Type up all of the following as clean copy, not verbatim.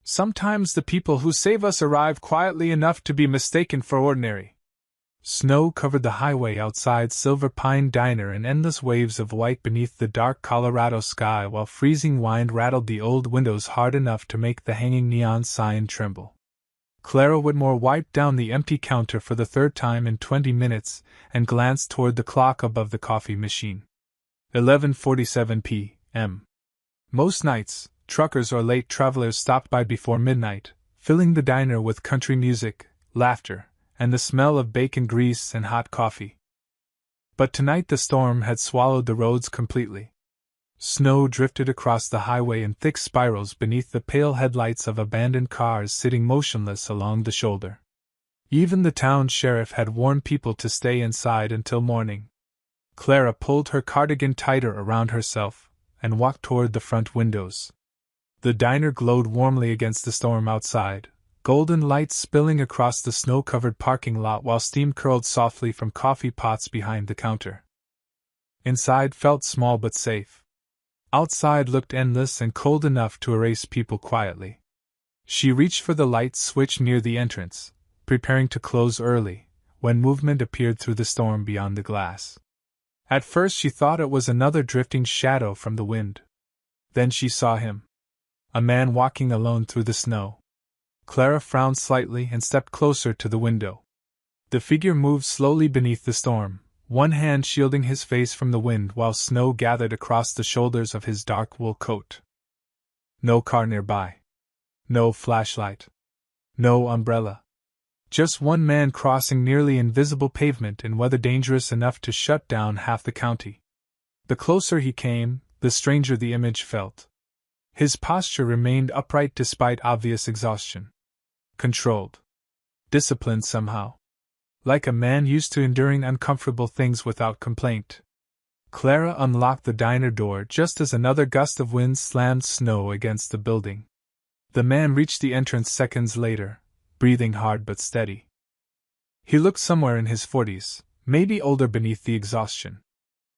Sometimes the people who save us arrive quietly enough to be mistaken for ordinary. Snow covered the highway outside Silver Pine Diner in endless waves of white beneath the dark Colorado sky, while freezing wind rattled the old windows hard enough to make the hanging neon sign tremble. Clara Whitmore wiped down the empty counter for the third time in 20 minutes and glanced toward the clock above the coffee machine. 11:47 p.m. Most nights, truckers or late travelers stopped by before midnight, filling the diner with country music, laughter, and the smell of bacon grease and hot coffee. But tonight the storm had swallowed the roads completely. Snow drifted across the highway in thick spirals beneath the pale headlights of abandoned cars sitting motionless along the shoulder. Even the town sheriff had warned people to stay inside until morning. Clara pulled her cardigan tighter around herself and walked toward the front windows. The diner glowed warmly against the storm outside, golden lights spilling across the snow-covered parking lot while steam curled softly from coffee pots behind the counter. Inside felt small but safe. Outside looked endless and cold enough to erase people quietly. She reached for the light switch near the entrance, preparing to close early, when movement appeared through the storm beyond the glass. At first she thought it was another drifting shadow from the wind. Then she saw him. A man walking alone through the snow. Clara frowned slightly and stepped closer to the window. The figure moved slowly beneath the storm, one hand shielding his face from the wind while snow gathered across the shoulders of his dark wool coat. No car nearby. No flashlight. No umbrella. Just one man crossing nearly invisible pavement in weather dangerous enough to shut down half the county. The closer he came, the stranger the image felt. His posture remained upright despite obvious exhaustion. Controlled. Disciplined somehow. Like a man used to enduring uncomfortable things without complaint. Clara unlocked the diner door just as another gust of wind slammed snow against the building. The man reached the entrance seconds later, breathing hard but steady. He looked somewhere in his 40s, maybe older beneath the exhaustion.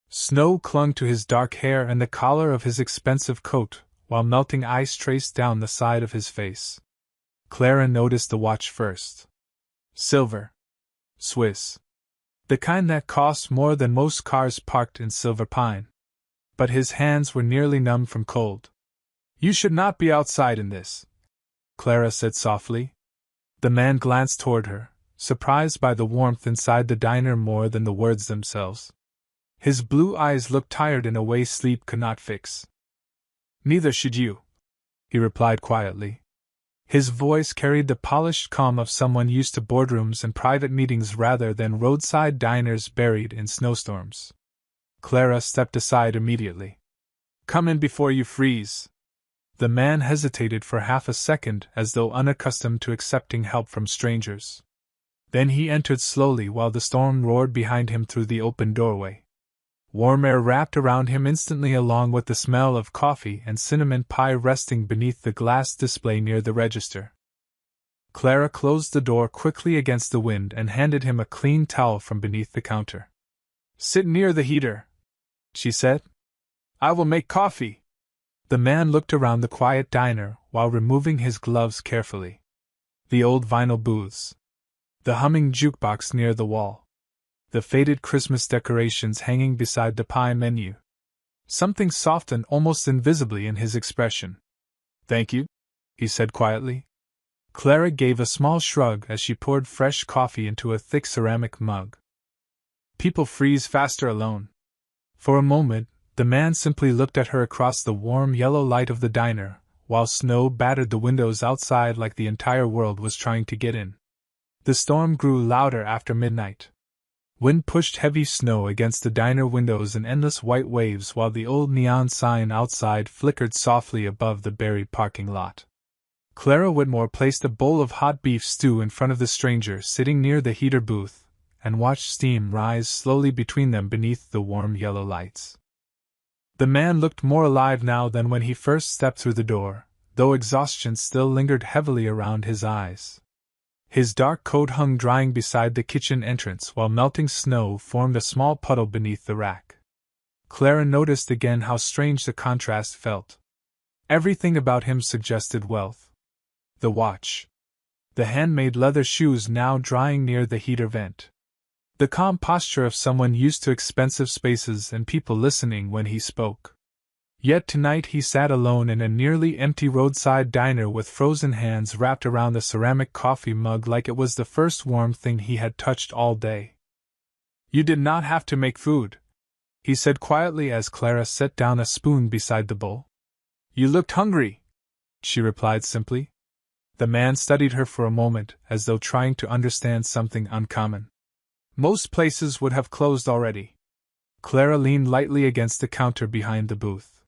Snow clung to his dark hair and the collar of his expensive coat, while melting ice traced down the side of his face. Clara noticed the watch first. Silver. Swiss. The kind that cost more than most cars parked in Silver Pine. But his hands were nearly numb from cold. "You should not be outside in this," Clara said softly. The man glanced toward her, surprised by the warmth inside the diner more than the words themselves. His blue eyes looked tired in a way sleep could not fix. "Neither should you," he replied quietly. His voice carried the polished calm of someone used to boardrooms and private meetings rather than roadside diners buried in snowstorms. Clara stepped aside immediately. "Come in before you freeze." The man hesitated for half a second as though unaccustomed to accepting help from strangers. Then he entered slowly while the storm roared behind him through the open doorway. Warm air wrapped around him instantly along with the smell of coffee and cinnamon pie resting beneath the glass display near the register. Clara closed the door quickly against the wind and handed him a clean towel from beneath the counter. "Sit near the heater," she said. "I will make coffee." The man looked around the quiet diner while removing his gloves carefully. The old vinyl booths. The humming jukebox near the wall. The faded Christmas decorations hanging beside the pie menu. Something softened almost invisibly in his expression. "Thank you," he said quietly. Clara gave a small shrug as she poured fresh coffee into a thick ceramic mug. "People freeze faster alone." For a moment, the man simply looked at her across the warm yellow light of the diner, while snow battered the windows outside like the entire world was trying to get in. The storm grew louder after midnight. Wind pushed heavy snow against the diner windows in endless white waves while the old neon sign outside flickered softly above the buried parking lot. Clara Whitmore placed a bowl of hot beef stew in front of the stranger sitting near the heater booth, and watched steam rise slowly between them beneath the warm yellow lights. The man looked more alive now than when he first stepped through the door, though exhaustion still lingered heavily around his eyes. His dark coat hung drying beside the kitchen entrance while melting snow formed a small puddle beneath the rack. Clara noticed again how strange the contrast felt. Everything about him suggested wealth. The watch. The handmade leather shoes now drying near the heater vent. The calm posture of someone used to expensive spaces and people listening when he spoke. Yet tonight he sat alone in a nearly empty roadside diner with frozen hands wrapped around a ceramic coffee mug like it was the first warm thing he had touched all day. "You did not have to make food," he said quietly as Clara set down a spoon beside the bowl. "You looked hungry," she replied simply. The man studied her for a moment, as though trying to understand something uncommon. "Most places would have closed already." Clara leaned lightly against the counter behind the booth.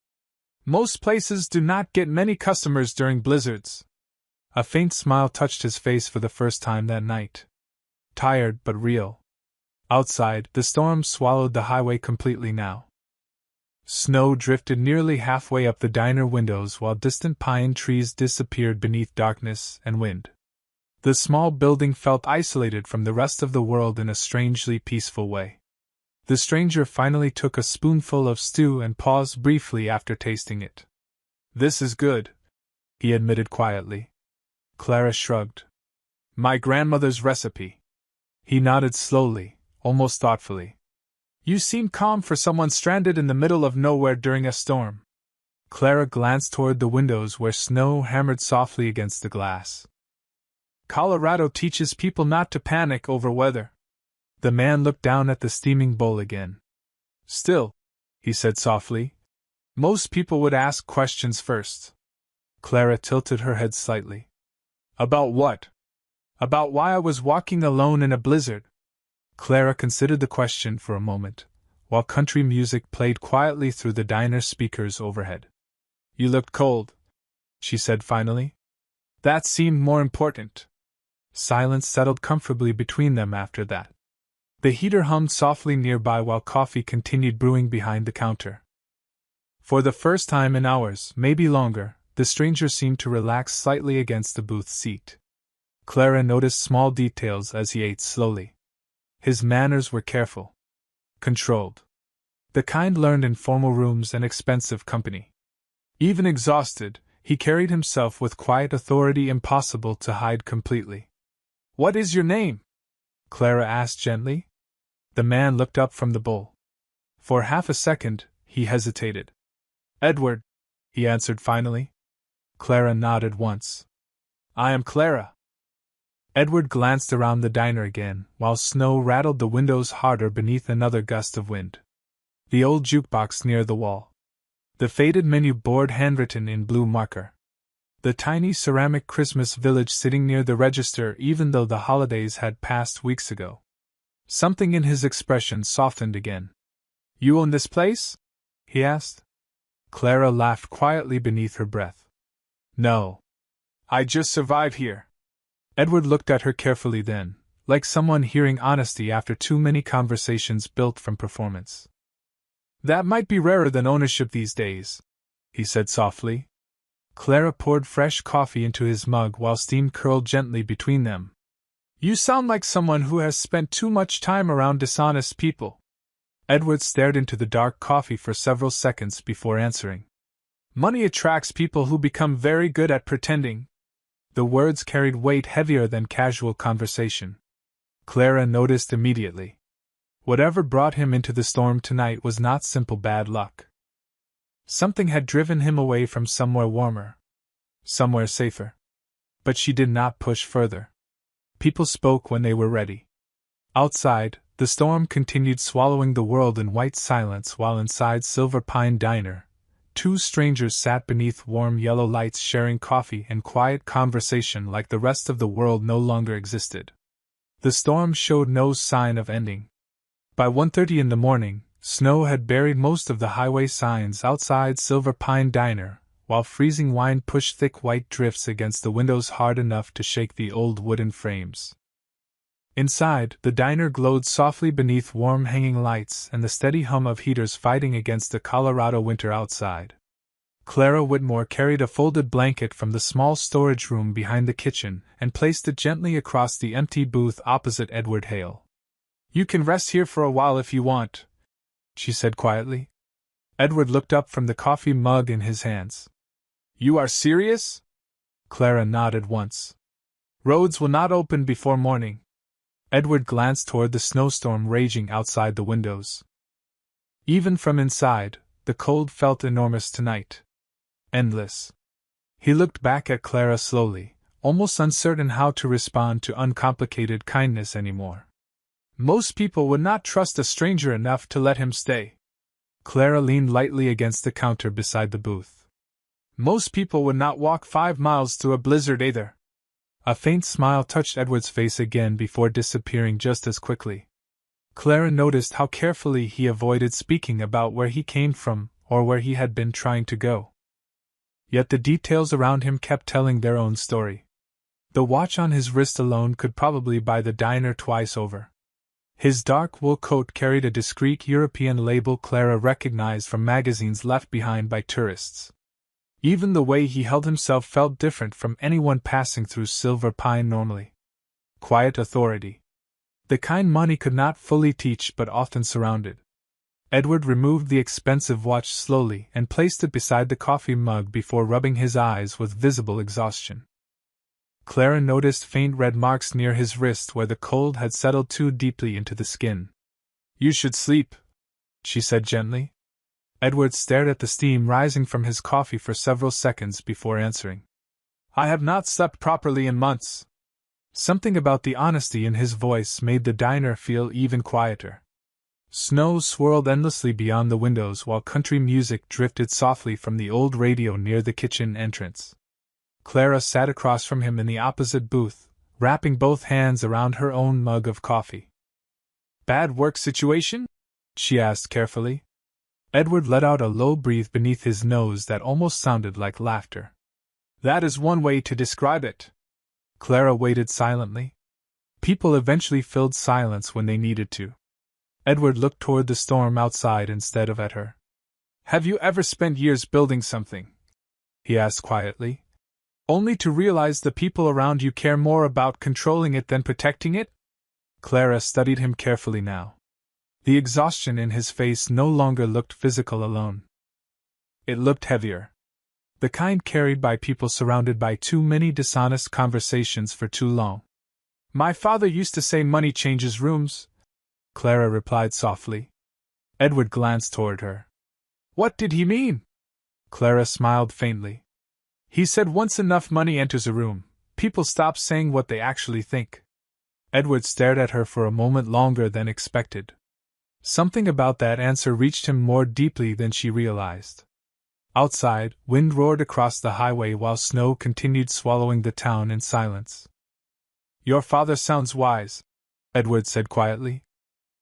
"Most places do not get many customers during blizzards." A faint smile touched his face for the first time that night. Tired but real. Outside, the storm swallowed the highway completely now. Snow drifted nearly halfway up the diner windows while distant pine trees disappeared beneath darkness and wind. The small building felt isolated from the rest of the world in a strangely peaceful way. The stranger finally took a spoonful of stew and paused briefly after tasting it. "This is good," he admitted quietly. Clara shrugged. "My grandmother's recipe." He nodded slowly, almost thoughtfully. "You seem calm for someone stranded in the middle of nowhere during a storm." Clara glanced toward the windows where snow hammered softly against the glass. "Colorado teaches people not to panic over weather." The man looked down at the steaming bowl again. "Still," he said softly, "most people would ask questions first." Clara tilted her head slightly. "About what?" "About why I was walking alone in a blizzard." Clara considered the question for a moment, while country music played quietly through the diner speakers overhead. "You looked cold," she said finally. "That seemed more important." Silence settled comfortably between them after that. The heater hummed softly nearby while coffee continued brewing behind the counter. For the first time in hours, maybe longer, the stranger seemed to relax slightly against the booth seat. Clara noticed small details as he ate slowly. His manners were careful. Controlled. The kind learned in formal rooms and expensive company. Even exhausted, he carried himself with quiet authority impossible to hide completely. "What is your name?" Clara asked gently. The man looked up from the bowl. For half a second, he hesitated. "Edward," he answered finally. Clara nodded once. "I am Clara." Edward glanced around the diner again, while snow rattled the windows harder beneath another gust of wind. The old jukebox near the wall. The faded menu board handwritten in blue marker. The tiny ceramic Christmas village sitting near the register even though the holidays had passed weeks ago. Something in his expression softened again. "You own this place?" he asked. Clara laughed quietly beneath her breath. "No. I just survive here." Edward looked at her carefully then, like someone hearing honesty after too many conversations built from performance. "That might be rarer than ownership these days," he said softly. Clara poured fresh coffee into his mug while steam curled gently between them. "You sound like someone who has spent too much time around dishonest people." Edward stared into the dark coffee for several seconds before answering. "Money attracts people who become very good at pretending." The words carried weight heavier than casual conversation. Clara noticed immediately. Whatever brought him into the storm tonight was not simple bad luck. Something had driven him away from somewhere warmer. Somewhere safer. But she did not push further. People spoke when they were ready. Outside, the storm continued swallowing the world in white silence while inside Silver Pine Diner, two strangers sat beneath warm yellow lights sharing coffee and quiet conversation like the rest of the world no longer existed. The storm showed no sign of ending. By 1:30 in the morning, snow had buried most of the highway signs outside Silver Pine Diner, while freezing wind pushed thick white drifts against the windows hard enough to shake the old wooden frames. Inside, the diner glowed softly beneath warm hanging lights and the steady hum of heaters fighting against the Colorado winter outside. Clara Whitmore carried a folded blanket from the small storage room behind the kitchen and placed it gently across the empty booth opposite Edward Hale. "You can rest here for a while if you want," she said quietly. Edward looked up from the coffee mug in his hands. "You are serious?" Clara nodded once. Roads will not open before morning. Edward glanced toward the snowstorm raging outside the windows. Even from inside, the cold felt enormous tonight. Endless. He looked back at Clara slowly, almost uncertain how to respond to uncomplicated kindness anymore. Most people would not trust a stranger enough to let him stay. Clara leaned lightly against the counter beside the booth. Most people would not walk 5 miles through a blizzard either. A faint smile touched Edward's face again before disappearing just as quickly. Clara noticed how carefully he avoided speaking about where he came from or where he had been trying to go. Yet the details around him kept telling their own story. The watch on his wrist alone could probably buy the diner twice over. His dark wool coat carried a discreet European label Clara recognized from magazines left behind by tourists. Even the way he held himself felt different from anyone passing through Silver Pine normally. Quiet authority. The kind money could not fully teach but often surrounded. Edward removed the expensive watch slowly and placed it beside the coffee mug before rubbing his eyes with visible exhaustion. Clara noticed faint red marks near his wrist where the cold had settled too deeply into the skin. "You should sleep," she said gently. Edward stared at the steam rising from his coffee for several seconds before answering. "I have not slept properly in months." Something about the honesty in his voice made the diner feel even quieter. Snow swirled endlessly beyond the windows while country music drifted softly from the old radio near the kitchen entrance. Clara sat across from him in the opposite booth, wrapping both hands around her own mug of coffee. "Bad work situation?" she asked carefully. Edward let out a low breath beneath his nose that almost sounded like laughter. "That is one way to describe it." Clara waited silently. People eventually filled silence when they needed to. Edward looked toward the storm outside instead of at her. "Have you ever spent years building something?" he asked quietly. "Only to realize the people around you care more about controlling it than protecting it?" Clara studied him carefully now. The exhaustion in his face no longer looked physical alone. It looked heavier. The kind carried by people surrounded by too many dishonest conversations for too long. "My father used to say money changes rooms," Clara replied softly. Edward glanced toward her. "What did he mean?" Clara smiled faintly. "He said once enough money enters a room, people stop saying what they actually think." Edward stared at her for a moment longer than expected. Something about that answer reached him more deeply than she realized. Outside, wind roared across the highway while snow continued swallowing the town in silence. "Your father sounds wise," Edward said quietly.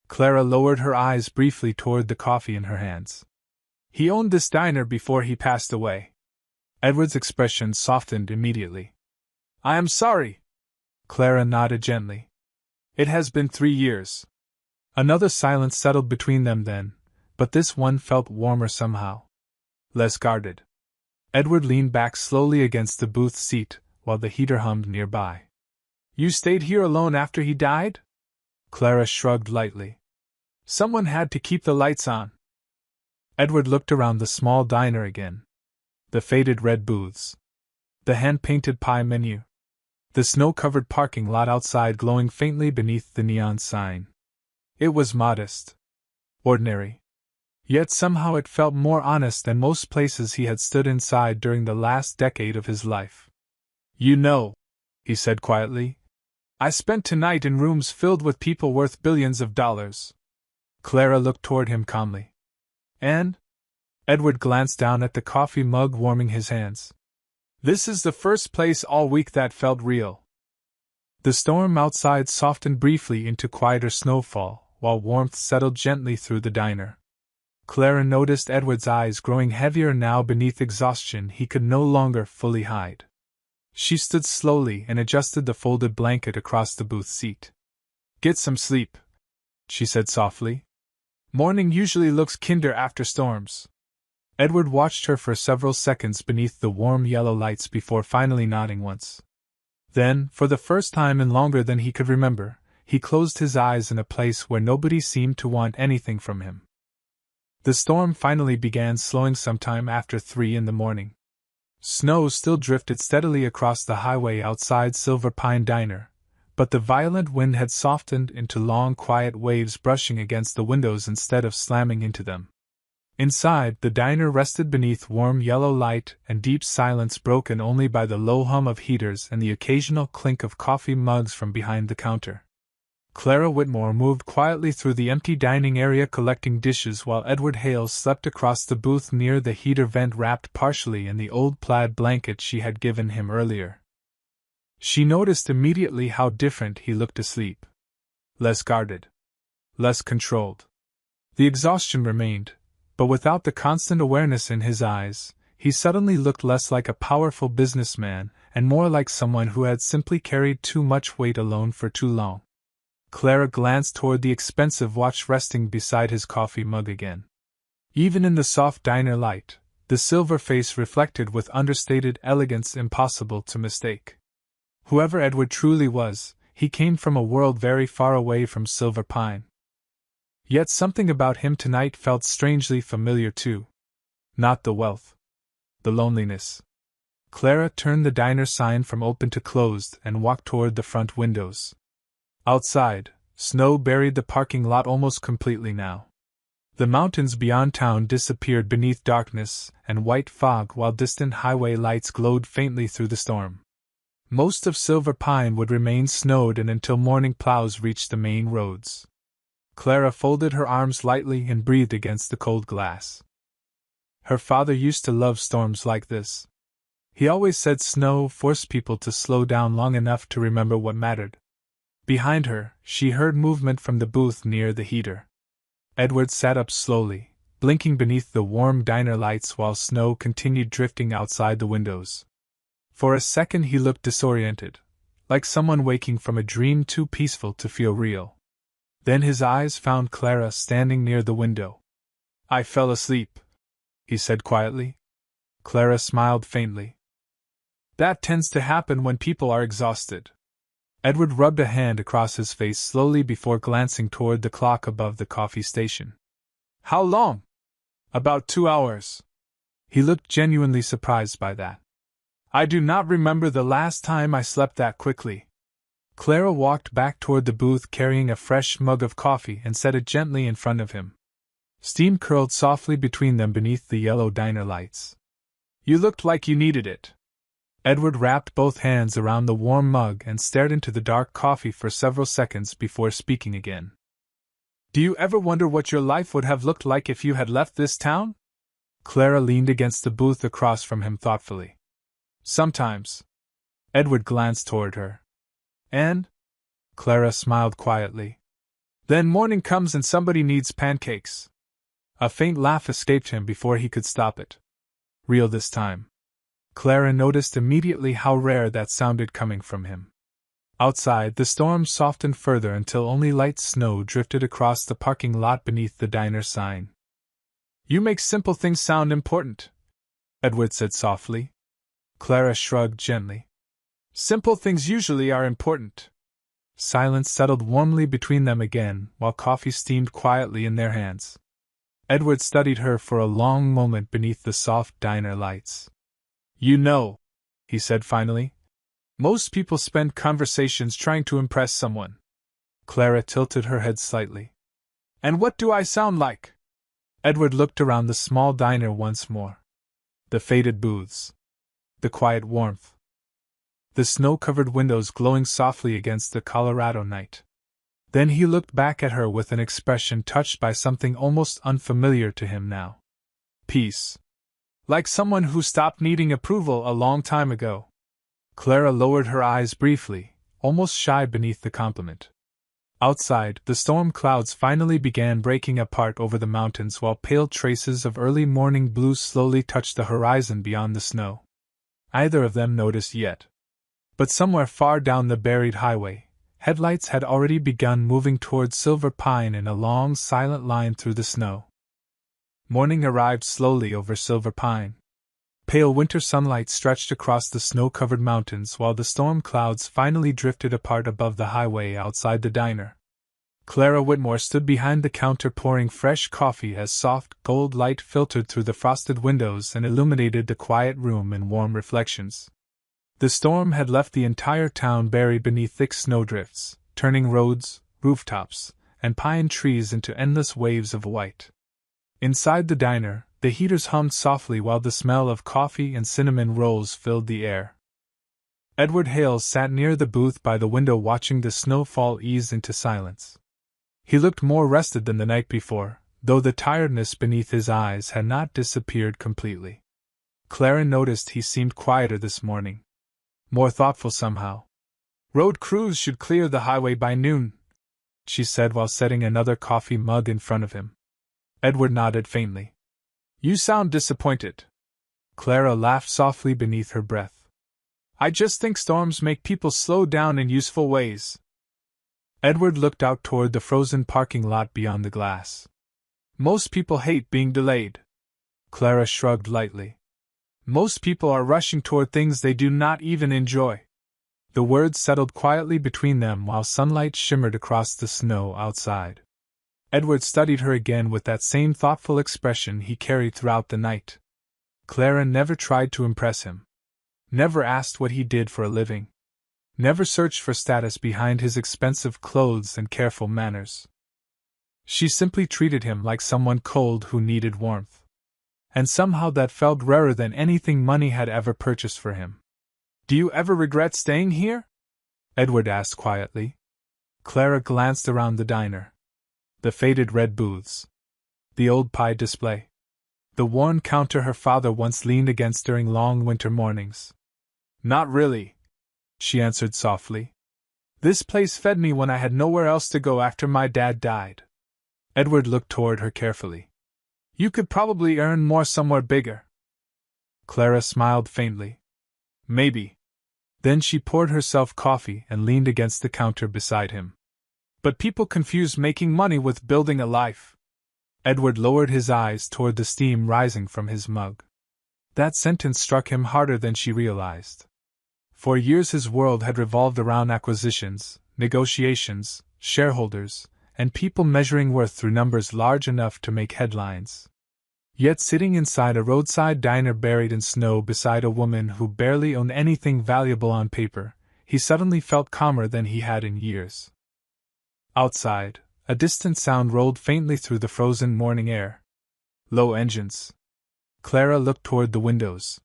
Clara lowered her eyes briefly toward the coffee in her hands. "He owned this diner before he passed away." Edward's expression softened immediately. "I am sorry." Clara nodded gently. "It has been 3 years. Another silence settled between them then, but this one felt warmer somehow. Less guarded. Edward leaned back slowly against the booth seat, while the heater hummed nearby. "You stayed here alone after he died?" Clara shrugged lightly. "Someone had to keep the lights on." Edward looked around the small diner again. The faded red booths. The hand-painted pie menu. The snow-covered parking lot outside glowing faintly beneath the neon sign. It was modest. Ordinary. Yet somehow it felt more honest than most places he had stood inside during the last decade of his life. "You know," he said quietly, "I spent tonight in rooms filled with people worth billions of dollars." Clara looked toward him calmly. "And?" Edward glanced down at the coffee mug warming his hands. "This is the first place all week that felt real." The storm outside softened briefly into quieter snowfall, while warmth settled gently through the diner. Clara noticed Edward's eyes growing heavier now beneath exhaustion he could no longer fully hide. She stood slowly and adjusted the folded blanket across the booth seat. "Get some sleep," she said softly. "Morning usually looks kinder after storms." Edward watched her for several seconds beneath the warm yellow lights before finally nodding once. Then, for the first time in longer than he could remember, he closed his eyes in a place where nobody seemed to want anything from him. The storm finally began slowing sometime after 3 in the morning. Snow still drifted steadily across the highway outside Silver Pine Diner, but the violent wind had softened into long, quiet waves brushing against the windows instead of slamming into them. Inside, the diner rested beneath warm yellow light and deep silence broken only by the low hum of heaters and the occasional clink of coffee mugs from behind the counter. Clara Whitmore moved quietly through the empty dining area collecting dishes while Edward Hale slept across the booth near the heater vent wrapped partially in the old plaid blanket she had given him earlier. She noticed immediately how different he looked asleep. Less guarded. Less controlled. The exhaustion remained, but without the constant awareness in his eyes, he suddenly looked less like a powerful businessman and more like someone who had simply carried too much weight alone for too long. Clara glanced toward the expensive watch resting beside his coffee mug again. Even in the soft diner light, the silver face reflected with understated elegance impossible to mistake. Whoever Edward truly was, he came from a world very far away from Silver Pine. Yet something about him tonight felt strangely familiar too. Not the wealth. The loneliness. Clara turned the diner sign from open to closed and walked toward the front windows. Outside, snow buried the parking lot almost completely now. The mountains beyond town disappeared beneath darkness and white fog while distant highway lights glowed faintly through the storm. Most of Silver Pine would remain snowed in until morning plows reached the main roads. Clara folded her arms lightly and breathed against the cold glass. Her father used to love storms like this. He always said snow forced people to slow down long enough to remember what mattered. Behind her, she heard movement from the booth near the heater. Edward sat up slowly, blinking beneath the warm diner lights while snow continued drifting outside the windows. For a second he looked disoriented, like someone waking from a dream too peaceful to feel real. Then his eyes found Clara standing near the window. "I fell asleep," he said quietly. Clara smiled faintly. "That tends to happen when people are exhausted." Edward rubbed a hand across his face slowly before glancing toward the clock above the coffee station. "How long?" "About 2 hours." He looked genuinely surprised by that. "I do not remember the last time I slept that quickly." Clara walked back toward the booth carrying a fresh mug of coffee and set it gently in front of him. Steam curled softly between them beneath the yellow diner lights. "You looked like you needed it." Edward wrapped both hands around the warm mug and stared into the dark coffee for several seconds before speaking again. "Do you ever wonder what your life would have looked like if you had left this town?" Clara leaned against the booth across from him thoughtfully. "Sometimes." Edward glanced toward her. "And?" Clara smiled quietly. "Then morning comes and somebody needs pancakes." A faint laugh escaped him before he could stop it. Real this time. Clara noticed immediately how rare that sounded coming from him. Outside, the storm softened further until only light snow drifted across the parking lot beneath the diner sign. "You make simple things sound important," Edward said softly. Clara shrugged gently. "Simple things usually are important." Silence settled warmly between them again while coffee steamed quietly in their hands. Edward studied her for a long moment beneath the soft diner lights. "You know," he said finally, "most people spend conversations trying to impress someone." Clara tilted her head slightly. "And what do I sound like?" Edward looked around the small diner once more. The faded booths. The quiet warmth. The snow-covered windows glowing softly against the Colorado night. Then he looked back at her with an expression touched by something almost unfamiliar to him now. Peace. Like someone who stopped needing approval a long time ago. Clara lowered her eyes briefly, almost shy beneath the compliment. Outside, the storm clouds finally began breaking apart over the mountains while pale traces of early morning blue slowly touched the horizon beyond the snow. Neither of them noticed yet. But somewhere far down the buried highway, headlights had already begun moving toward Silver Pine in a long, silent line through the snow. Morning arrived slowly over Silver Pine. Pale winter sunlight stretched across the snow-covered mountains while the storm clouds finally drifted apart above the highway outside the diner. Clara Whitmore stood behind the counter pouring fresh coffee as soft, gold light filtered through the frosted windows and illuminated the quiet room in warm reflections. The storm had left the entire town buried beneath thick snowdrifts, turning roads, rooftops, and pine trees into endless waves of white. Inside the diner, the heaters hummed softly while the smell of coffee and cinnamon rolls filled the air. Edward Hales sat near the booth by the window watching the snowfall ease into silence. He looked more rested than the night before, though the tiredness beneath his eyes had not disappeared completely. Clara noticed he seemed quieter this morning. More thoughtful somehow. "Road crews should clear the highway by noon," she said while setting another coffee mug in front of him. Edward nodded faintly. "You sound disappointed." Clara laughed softly beneath her breath. "I just think storms make people slow down in useful ways." Edward looked out toward the frozen parking lot beyond the glass. "Most people hate being delayed." Clara shrugged lightly. "Most people are rushing toward things they do not even enjoy." The words settled quietly between them while sunlight shimmered across the snow outside. Edward studied her again with that same thoughtful expression he carried throughout the night. Clara never tried to impress him. Never asked what he did for a living. Never searched for status behind his expensive clothes and careful manners. She simply treated him like someone cold who needed warmth. And somehow that felt rarer than anything money had ever purchased for him. "Do you ever regret staying here?" Edward asked quietly. Clara glanced around the diner. The faded red booths. The old pie display. The worn counter her father once leaned against during long winter mornings. "Not really," she answered softly. "This place fed me when I had nowhere else to go after my dad died." Edward looked toward her carefully. "You could probably earn more somewhere bigger." Clara smiled faintly. "Maybe." Then she poured herself coffee and leaned against the counter beside him. "But people confuse making money with building a life." Edward lowered his eyes toward the steam rising from his mug. That sentence struck him harder than she realized. For years his world had revolved around acquisitions, negotiations, shareholders, and people measuring worth through numbers large enough to make headlines. Yet sitting inside a roadside diner buried in snow beside a woman who barely owned anything valuable on paper, he suddenly felt calmer than he had in years. Outside, a distant sound rolled faintly through the frozen morning air. Low engines. Clara looked toward the windows.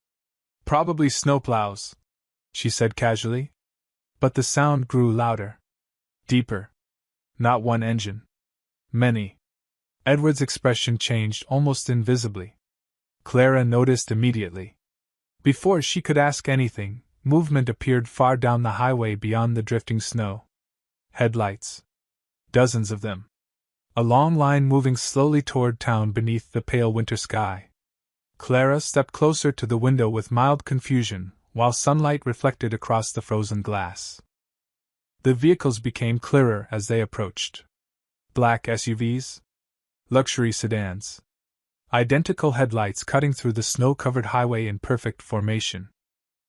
"Probably snowplows," she said casually. But the sound grew louder. Deeper. Not one engine. Many. Edward's expression changed almost invisibly. Clara noticed immediately. Before she could ask anything, movement appeared far down the highway beyond the drifting snow. Headlights. Dozens of them. A long line moving slowly toward town beneath the pale winter sky. Clara stepped closer to the window with mild confusion, while sunlight reflected across the frozen glass. The vehicles became clearer as they approached. Black SUVs. Luxury sedans. Identical headlights cutting through the snow-covered highway in perfect formation.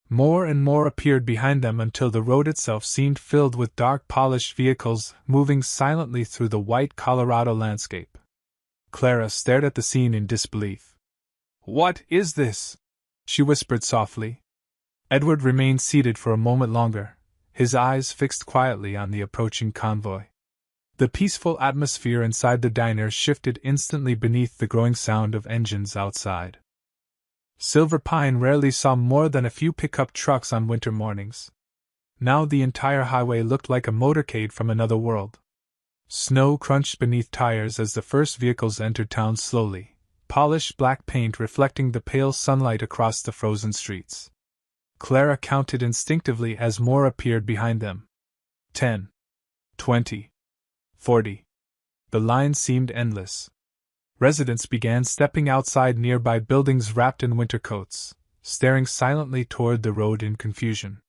More and more appeared behind them until the road itself seemed filled with dark polished vehicles moving silently through the white Colorado landscape. Clara stared at the scene in disbelief. "What is this?" she whispered softly. Edward remained seated for a moment longer, his eyes fixed quietly on the approaching convoy. The peaceful atmosphere inside the diner shifted instantly beneath the growing sound of engines outside. Silver Pine rarely saw more than a few pickup trucks on winter mornings. Now the entire highway looked like a motorcade from another world. Snow crunched beneath tires as the first vehicles entered town slowly, polished black paint reflecting the pale sunlight across the frozen streets. Clara counted instinctively as more appeared behind them. 10. 20. 40. The line seemed endless. Residents began stepping outside nearby buildings wrapped in winter coats, staring silently toward the road in confusion.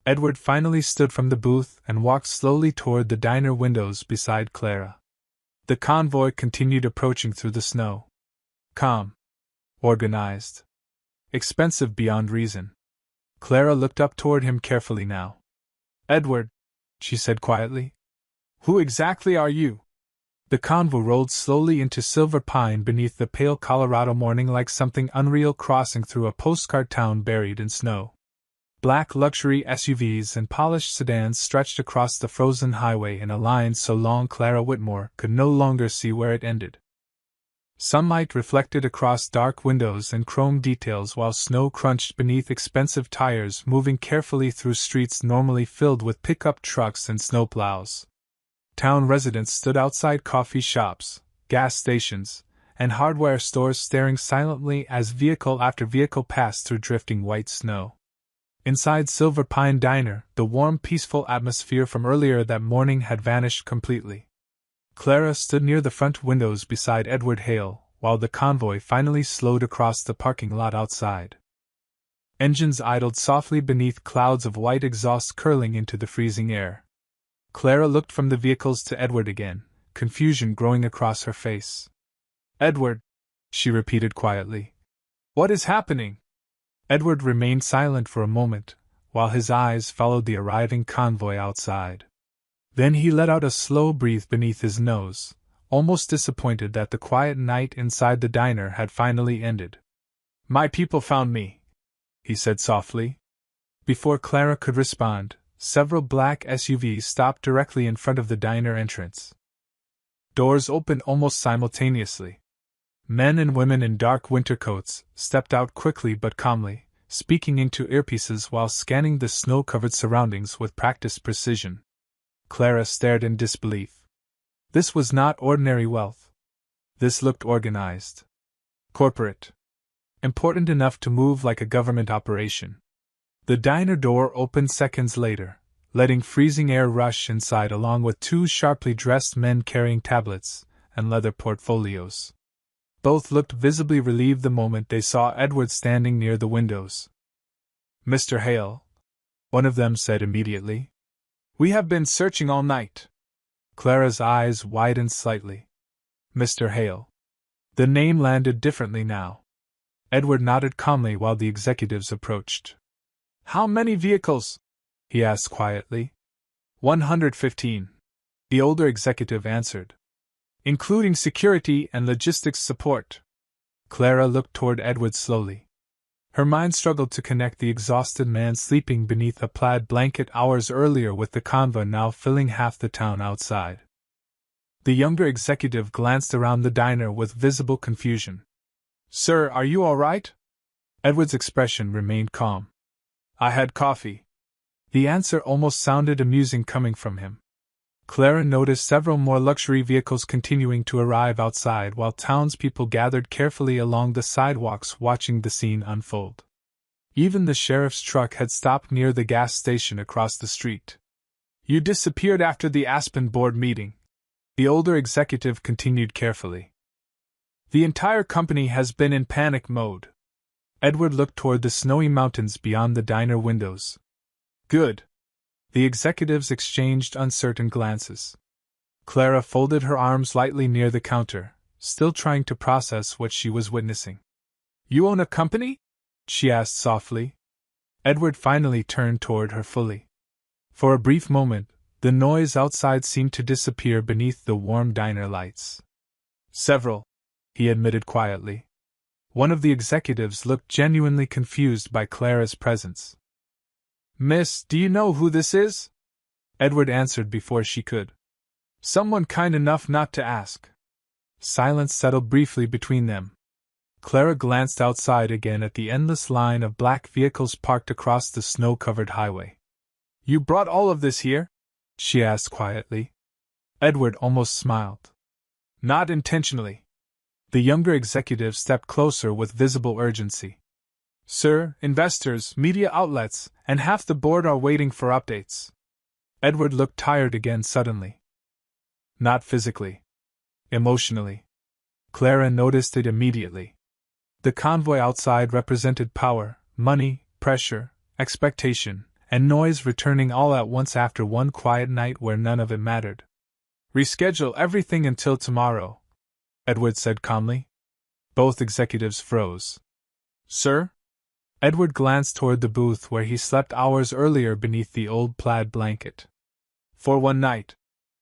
Edward finally stood from the booth and walked slowly toward the diner windows beside Clara. The convoy continued approaching through the snow. Calm. Organized. Expensive beyond reason. Clara looked up toward him carefully now. "Edward," she said quietly. Who exactly are you? The convoy rolled slowly into Silver Pine beneath the pale Colorado morning like something unreal crossing through a postcard town buried in snow. Black luxury SUVs and polished sedans stretched across the frozen highway in a line so long Clara Whitmore could no longer see where it ended. Sunlight reflected across dark windows and chrome details while snow crunched beneath expensive tires moving carefully through streets normally filled with pickup trucks and snowplows. Town residents stood outside coffee shops, gas stations, and hardware stores staring silently as vehicle after vehicle passed through drifting white snow. Inside Silver Pine Diner, the warm, peaceful atmosphere from earlier that morning had vanished completely. Clara stood near the front windows beside Edward Hale, while the convoy finally slowed across the parking lot outside. Engines idled softly beneath clouds of white exhaust curling into the freezing air. Clara looked from the vehicles to Edward again, confusion growing across her face. "Edward," she repeated quietly. "What is happening?" Edward remained silent for a moment, while his eyes followed the arriving convoy outside. Then he let out a slow breath beneath his nose, almost disappointed that the quiet night inside the diner had finally ended. "My people found me," he said softly. Before Clara could respond, several black SUVs stopped directly in front of the diner entrance. Doors opened almost simultaneously. Men and women in dark winter coats stepped out quickly but calmly, speaking into earpieces while scanning the snow-covered surroundings with practiced precision. Clara stared in disbelief. This was not ordinary wealth. This looked organized. Corporate. Important enough to move like a government operation. The diner door opened seconds later, letting freezing air rush inside along with two sharply dressed men carrying tablets and leather portfolios. Both looked visibly relieved the moment they saw Edward standing near the windows. "Mr. Hale," one of them said immediately. "We have been searching all night." Clara's eyes widened slightly. "Mr. Hale." The name landed differently now. Edward nodded calmly while the executives approached. "How many vehicles?" he asked quietly. 115. The older executive answered. "Including security and logistics support." Clara looked toward Edward slowly. Her mind struggled to connect the exhausted man sleeping beneath a plaid blanket hours earlier with the convoy now filling half the town outside. The younger executive glanced around the diner with visible confusion. "Sir, are you all right?" Edward's expression remained calm. "I had coffee." The answer almost sounded amusing coming from him. Clara noticed several more luxury vehicles continuing to arrive outside while townspeople gathered carefully along the sidewalks watching the scene unfold. Even the sheriff's truck had stopped near the gas station across the street. "You disappeared after the Aspen board meeting," the older executive continued carefully. "The entire company has been in panic mode." Edward looked toward the snowy mountains beyond the diner windows. "Good." The executives exchanged uncertain glances. Clara folded her arms lightly near the counter, still trying to process what she was witnessing. "You own a company?" she asked softly. Edward finally turned toward her fully. For a brief moment, the noise outside seemed to disappear beneath the warm diner lights. "Several," he admitted quietly. One of the executives looked genuinely confused by Clara's presence. "Miss, do you know who this is?" Edward answered before she could. "Someone kind enough not to ask." Silence settled briefly between them. Clara glanced outside again at the endless line of black vehicles parked across the snow-covered highway. "You brought all of this here?" she asked quietly. Edward almost smiled. "Not intentionally." The younger executive stepped closer with visible urgency. "Sir, investors, media outlets, and half the board are waiting for updates." Edward looked tired again suddenly. "Not physically. Emotionally." Clara noticed it immediately. The convoy outside represented power, money, pressure, expectation, and noise returning all at once after one quiet night where none of it mattered. "Reschedule everything until tomorrow," Edward said calmly. Both executives froze. "Sir?" Edward glanced toward the booth where he slept hours earlier beneath the old plaid blanket. "For one night,"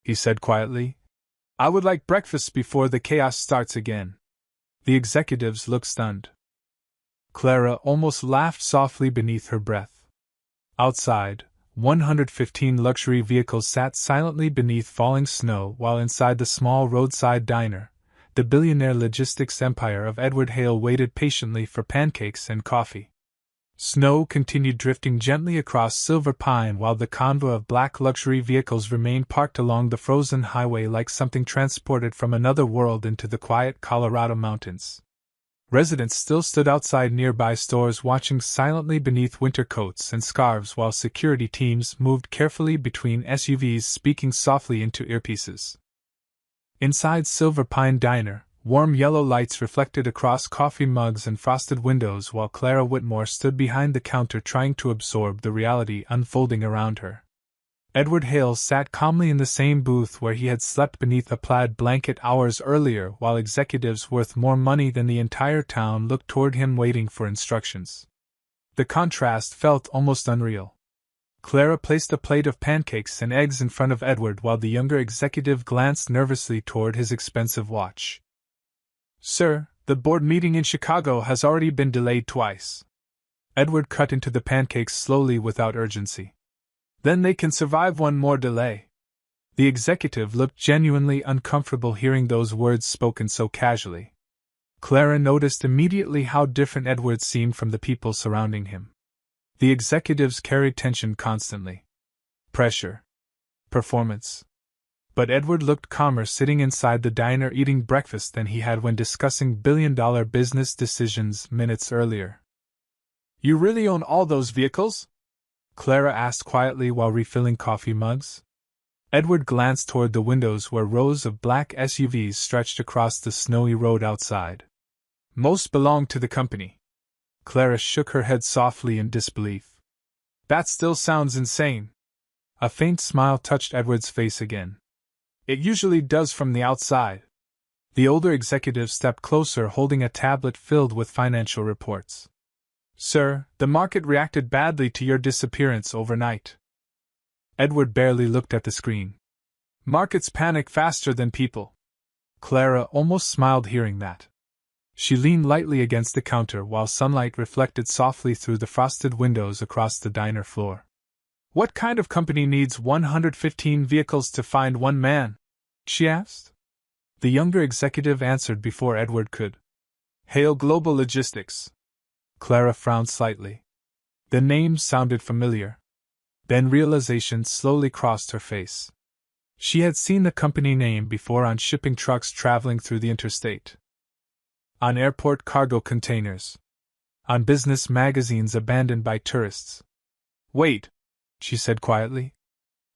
he said quietly. I would like breakfast before the chaos starts again. The executives looked stunned. Clara almost laughed softly beneath her breath. Outside, 115 luxury vehicles sat silently beneath falling snow, while inside the small roadside diner, the billionaire logistics empire of Edward Hale waited patiently for pancakes and coffee. Snow continued drifting gently across Silver Pine while the convoy of black luxury vehicles remained parked along the frozen highway like something transported from another world into the quiet Colorado mountains. Residents still stood outside nearby stores watching silently beneath winter coats and scarves while security teams moved carefully between SUVs speaking softly into earpieces. Inside Silver Pine Diner, warm yellow lights reflected across coffee mugs and frosted windows while Clara Whitmore stood behind the counter trying to absorb the reality unfolding around her. Edward Hale sat calmly in the same booth where he had slept beneath a plaid blanket hours earlier while executives worth more money than the entire town looked toward him waiting for instructions. The contrast felt almost unreal. Clara placed a plate of pancakes and eggs in front of Edward while the younger executive glanced nervously toward his expensive watch. Sir, the board meeting in Chicago has already been delayed twice. Edward cut into the pancakes slowly without urgency. Then they can survive one more delay. The executive looked genuinely uncomfortable hearing those words spoken so casually. Clara noticed immediately how different Edward seemed from the people surrounding him. The executives carried tension constantly. Pressure. Performance. But Edward looked calmer sitting inside the diner eating breakfast than he had when discussing billion-dollar business decisions minutes earlier. You really own all those vehicles? Clara asked quietly while refilling coffee mugs. Edward glanced toward the windows where rows of black SUVs stretched across the snowy road outside. Most belong to the company. Clara shook her head softly in disbelief. That still sounds insane. A faint smile touched Edward's face again. It usually does from the outside. The older executive stepped closer holding a tablet filled with financial reports. Sir, the market reacted badly to your disappearance overnight. Edward barely looked at the screen. Markets panic faster than people. Clara almost smiled hearing that. She leaned lightly against the counter while sunlight reflected softly through the frosted windows across the diner floor. What kind of company needs 115 vehicles to find one man? She asked. The younger executive answered before Edward could. Hale Global Logistics. Clara frowned slightly. The name sounded familiar. Then realization slowly crossed her face. She had seen the company name before on shipping trucks traveling through the interstate. On airport cargo containers. On business magazines abandoned by tourists. Wait, she said quietly.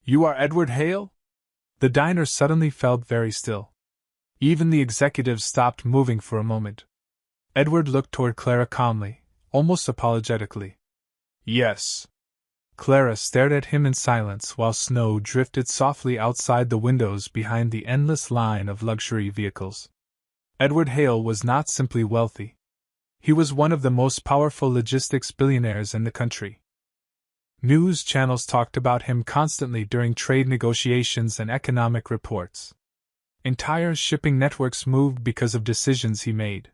You are Edward Hale? The diner suddenly felt very still. Even the executives stopped moving for a moment. Edward looked toward Clara calmly, almost apologetically. Yes. Clara stared at him in silence while snow drifted softly outside the windows behind the endless line of luxury vehicles. Edward Hale was not simply wealthy. He was one of the most powerful logistics billionaires in the country. News channels talked about him constantly during trade negotiations and economic reports. Entire shipping networks moved because of decisions he made.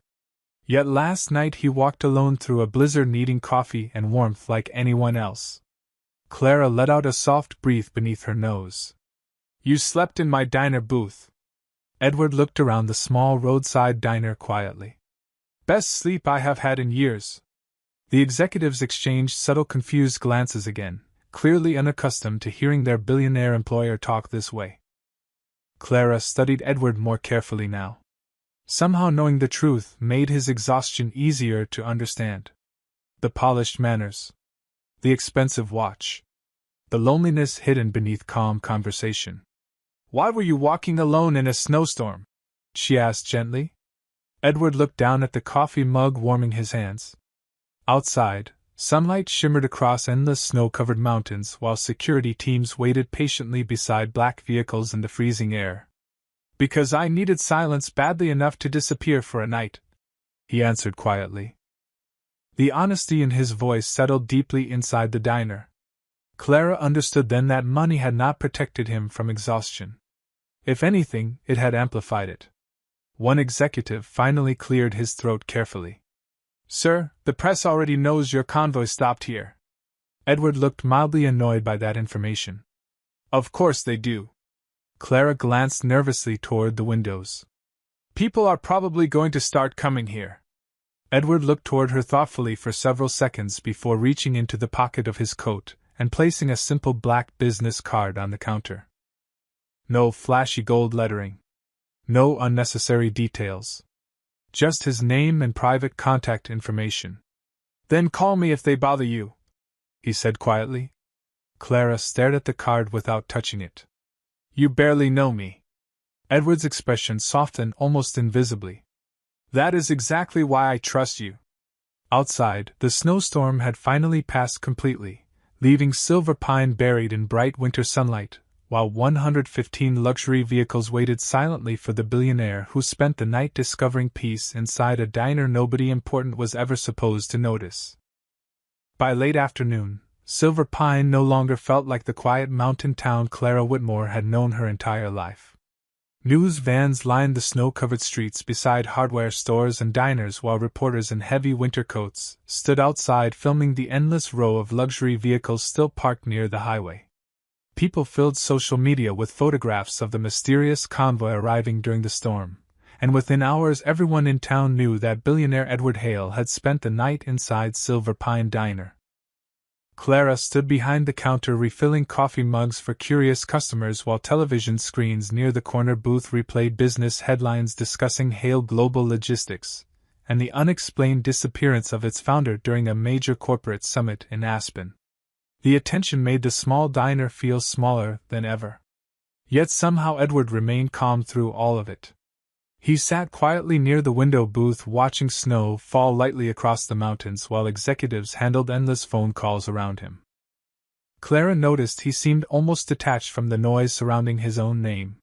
Yet last night he walked alone through a blizzard needing coffee and warmth like anyone else. Clara let out a soft breath beneath her nose. You slept in my diner booth. Edward looked around the small roadside diner quietly. Best sleep I have had in years. The executives exchanged subtle confused glances again, clearly unaccustomed to hearing their billionaire employer talk this way. Clara studied Edward more carefully now. Somehow knowing the truth made his exhaustion easier to understand. The polished manners. The expensive watch. The loneliness hidden beneath calm conversation. Why were you walking alone in a snowstorm? She asked gently. Edward looked down at the coffee mug warming his hands. Outside, sunlight shimmered across endless snow-covered mountains while security teams waited patiently beside black vehicles in the freezing air. Because I needed silence badly enough to disappear for a night, he answered quietly. The honesty in his voice settled deeply inside the diner. Clara understood then that money had not protected him from exhaustion. If anything, it had amplified it. One executive finally cleared his throat carefully. "Sir, the press already knows your convoy stopped here." Edward looked mildly annoyed by that information. "Of course they do." Clara glanced nervously toward the windows. "People are probably going to start coming here." Edward looked toward her thoughtfully for several seconds before reaching into the pocket of his coat and placing a simple black business card on the counter. No flashy gold lettering. No unnecessary details. Just his name and private contact information. "Then call me if they bother you," he said quietly. Clara stared at the card without touching it. "You barely know me." Edward's expression softened almost invisibly. "That is exactly why I trust you." Outside, the snowstorm had finally passed completely, leaving Silver Pine buried in bright winter sunlight, while 115 luxury vehicles waited silently for the billionaire who spent the night discovering peace inside a diner nobody important was ever supposed to notice. By late afternoon, Silver Pine no longer felt like the quiet mountain town Clara Whitmore had known her entire life. News vans lined the snow-covered streets beside hardware stores and diners while reporters in heavy winter coats stood outside filming the endless row of luxury vehicles still parked near the highway. People filled social media with photographs of the mysterious convoy arriving during the storm, and within hours everyone in town knew that billionaire Edward Hale had spent the night inside Silver Pine Diner. Clara stood behind the counter refilling coffee mugs for curious customers while television screens near the corner booth replayed business headlines discussing Hale Global Logistics and the unexplained disappearance of its founder during a major corporate summit in Aspen. The attention made the small diner feel smaller than ever. Yet somehow Edward remained calm through all of it. He sat quietly near the window booth watching snow fall lightly across the mountains while executives handled endless phone calls around him. Clara noticed he seemed almost detached from the noise surrounding his own name.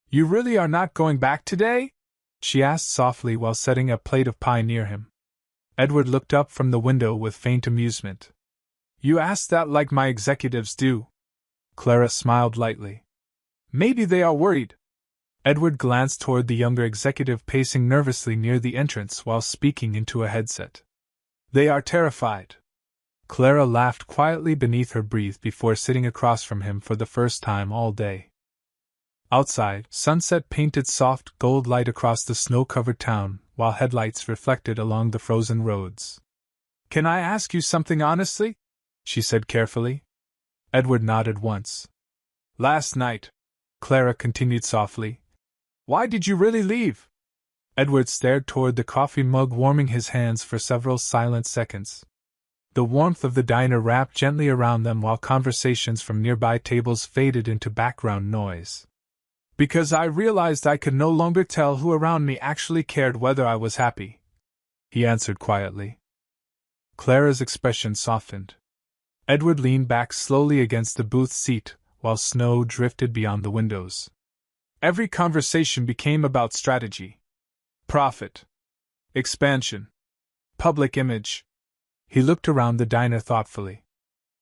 "You really are not going back today?" she asked softly while setting a plate of pie near him. Edward looked up from the window with faint amusement. "You ask that like my executives do." Clara smiled lightly. "Maybe they are worried." Edward glanced toward the younger executive pacing nervously near the entrance while speaking into a headset. "They are terrified." Clara laughed quietly beneath her breath before sitting across from him for the first time all day. Outside, sunset painted soft gold light across the snow-covered town, while headlights reflected along the frozen roads. "Can I ask you something honestly?" she said carefully. Edward nodded once. "Last night," Clara continued softly, "why did you really leave?" Edward stared toward the coffee mug, warming his hands for several silent seconds. The warmth of the diner wrapped gently around them while conversations from nearby tables faded into background noise. "Because I realized I could no longer tell who around me actually cared whether I was happy," he answered quietly. Clara's expression softened. Edward leaned back slowly against the booth seat while snow drifted beyond the windows. Every conversation became about strategy, profit, expansion, public image. He looked around the diner thoughtfully.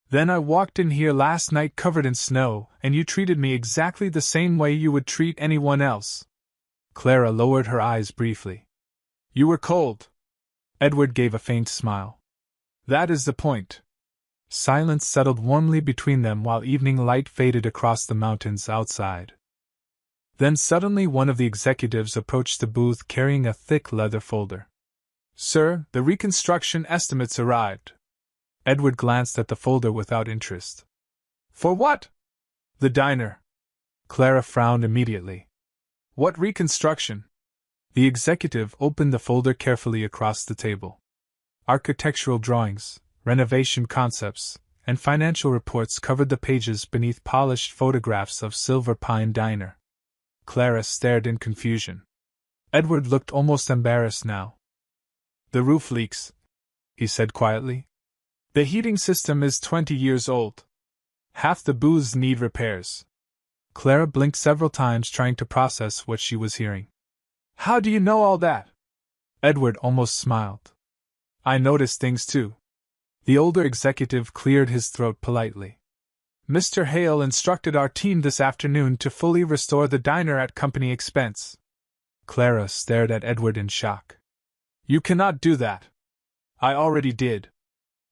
"Then I walked in here last night covered in snow, and you treated me exactly the same way you would treat anyone else." Clara lowered her eyes briefly. "You were cold." Edward gave a faint smile. "That is the point." Silence settled warmly between them while evening light faded across the mountains outside. Then suddenly one of the executives approached the booth carrying a thick leather folder. "Sir, the reconstruction estimates arrived." Edward glanced at the folder without interest. "For what?" "The diner." Clara frowned immediately. "What reconstruction?" The executive opened the folder carefully across the table. Architectural drawings, renovation concepts, and financial reports covered the pages beneath polished photographs of Silver Pine Diner. Clara stared in confusion. Edward looked almost embarrassed now. "The roof leaks," he said quietly. "The heating system is 20 years old. Half the booths need repairs." Clara blinked several times trying to process what she was hearing. "How do you know all that?" Edward almost smiled. "I noticed things too." The older executive cleared his throat politely. Mr. Hale instructed our team this afternoon to fully restore the diner at company expense. Clara stared at Edward in shock. You cannot do that. I already did.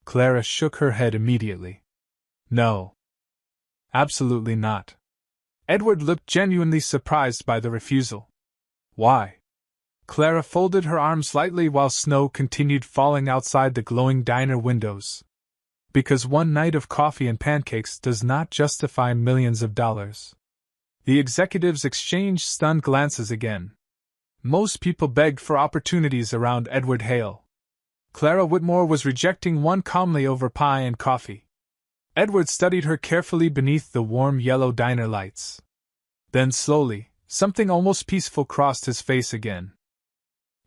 Clara shook her head immediately. No. Absolutely not. Edward looked genuinely surprised by the refusal. Why? Clara folded her arms lightly while snow continued falling outside the glowing diner windows. Because one night of coffee and pancakes does not justify millions of dollars. The executives exchanged stunned glances again. Most people begged for opportunities around Edward Hale. Clara Whitmore was rejecting one calmly over pie and coffee. Edward studied her carefully beneath the warm yellow diner lights. Then slowly, something almost peaceful crossed his face again.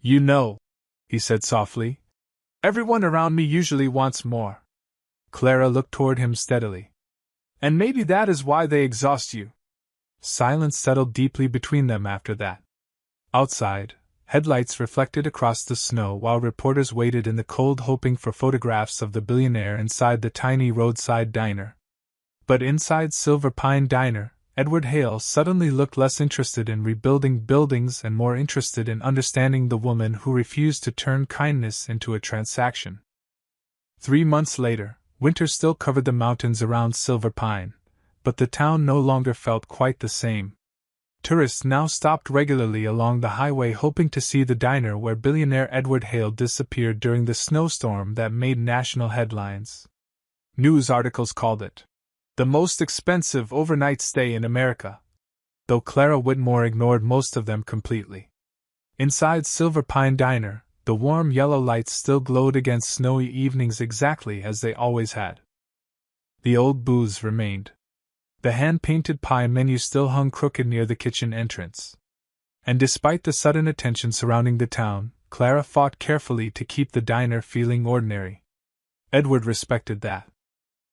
You know, he said softly, everyone around me usually wants more. Clara looked toward him steadily. And maybe that is why they exhaust you. Silence settled deeply between them after that. Outside, headlights reflected across the snow while reporters waited in the cold hoping for photographs of the billionaire inside the tiny roadside diner. But inside Silver Pine Diner, Edward Hale suddenly looked less interested in rebuilding buildings and more interested in understanding the woman who refused to turn kindness into a transaction. 3 months later, winter still covered the mountains around Silver Pine, but the town no longer felt quite the same. Tourists now stopped regularly along the highway hoping to see the diner where billionaire Edward Hale disappeared during the snowstorm that made national headlines. News articles called it the most expensive overnight stay in America, though Clara Whitmore ignored most of them completely. Inside Silver Pine Diner, the warm yellow lights still glowed against snowy evenings exactly as they always had. The old booths remained. The hand-painted pie menu still hung crooked near the kitchen entrance. And despite the sudden attention surrounding the town, Clara fought carefully to keep the diner feeling ordinary. Edward respected that.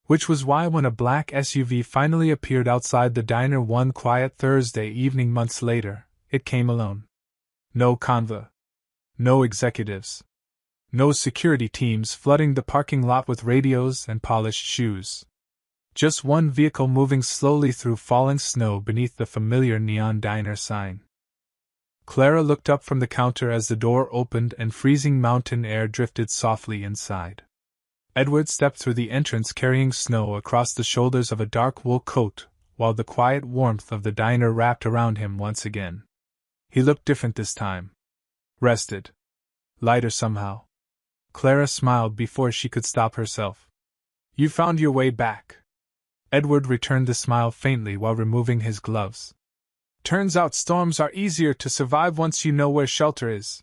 Which was why when a black SUV finally appeared outside the diner one quiet Thursday evening months later, it came alone. No convoy. No executives. No security teams flooding the parking lot with radios and polished shoes. Just one vehicle moving slowly through falling snow beneath the familiar neon diner sign. Clara looked up from the counter as the door opened and freezing mountain air drifted softly inside. Edward stepped through the entrance carrying snow across the shoulders of a dark wool coat, while the quiet warmth of the diner wrapped around him once again. He looked different this time. Rested. Lighter somehow. Clara smiled before she could stop herself. You found your way back. Edward returned the smile faintly while removing his gloves. Turns out storms are easier to survive once you know where shelter is.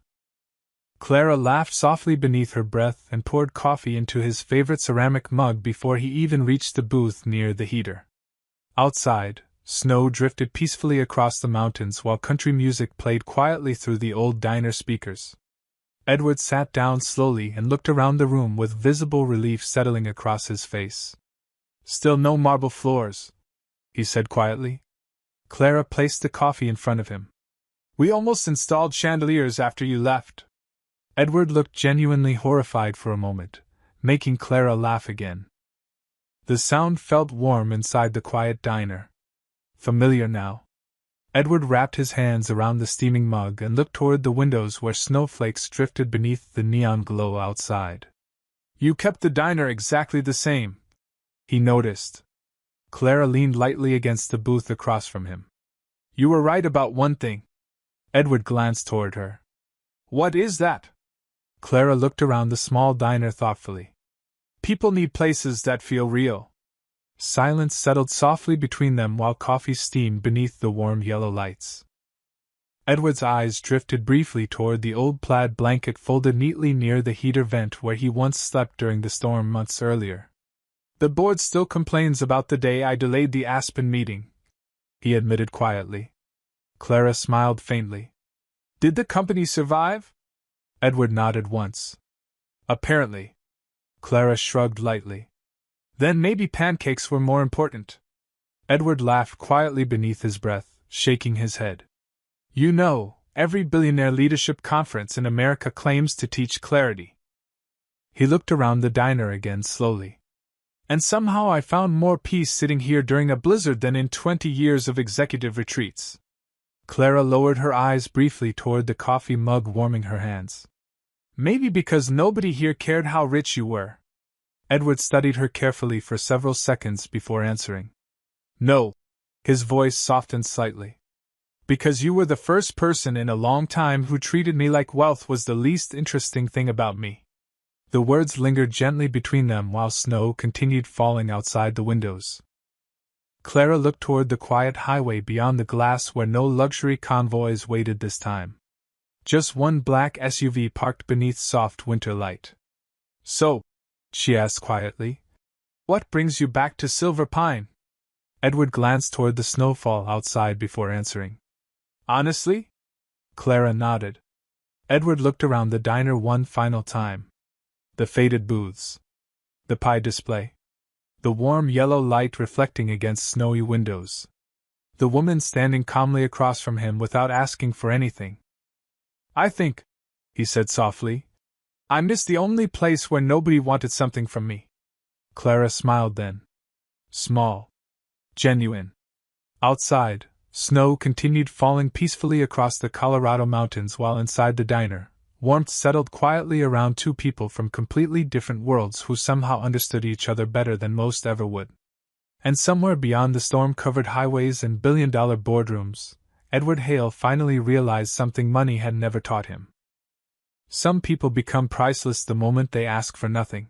Clara laughed softly beneath her breath and poured coffee into his favorite ceramic mug before he even reached the booth near the heater. Outside, snow drifted peacefully across the mountains while country music played quietly through the old diner speakers. Edward sat down slowly and looked around the room with visible relief settling across his face. Still no marble floors, he said quietly. Clara placed the coffee in front of him. We almost installed chandeliers after you left. Edward looked genuinely horrified for a moment, making Clara laugh again. The sound felt warm inside the quiet diner. Familiar now. Edward wrapped his hands around the steaming mug and looked toward the windows where snowflakes drifted beneath the neon glow outside. You kept the diner exactly the same, he noticed. Clara leaned lightly against the booth across from him. You were right about one thing. Edward glanced toward her. What is that? Clara looked around the small diner thoughtfully. People need places that feel real. Silence settled softly between them while coffee steamed beneath the warm yellow lights. Edward's eyes drifted briefly toward the old plaid blanket folded neatly near the heater vent where he once slept during the storm months earlier. The board still complains about the day I delayed the Aspen meeting, he admitted quietly. Clara smiled faintly. Did the company survive? Edward nodded once. Apparently. Clara shrugged lightly. Then maybe pancakes were more important. Edward laughed quietly beneath his breath, shaking his head. You know, every billionaire leadership conference in America claims to teach clarity. He looked around the diner again slowly. And somehow I found more peace sitting here during a blizzard than in 20 years of executive retreats. Clara lowered her eyes briefly toward the coffee mug, warming her hands. Maybe because nobody here cared how rich you were. Edward studied her carefully for several seconds before answering. No. His voice softened slightly. Because you were the first person in a long time who treated me like wealth was the least interesting thing about me. The words lingered gently between them while snow continued falling outside the windows. Clara looked toward the quiet highway beyond the glass where no luxury convoys waited this time. Just one black SUV parked beneath soft winter light. So, she asked quietly, what brings you back to Silver Pine? Edward glanced toward the snowfall outside before answering. Honestly? Clara nodded. Edward looked around the diner one final time. The faded booths. The pie display. The warm yellow light reflecting against snowy windows. The woman standing calmly across from him without asking for anything. I think, he said softly, I miss the only place where nobody wanted something from me. Clara smiled then. Small. Genuine. Outside, snow continued falling peacefully across the Colorado mountains while inside the diner, warmth settled quietly around two people from completely different worlds who somehow understood each other better than most ever would. And somewhere beyond the storm-covered highways and billion-dollar boardrooms, Edward Hale finally realized something money had never taught him. Some people become priceless the moment they ask for nothing.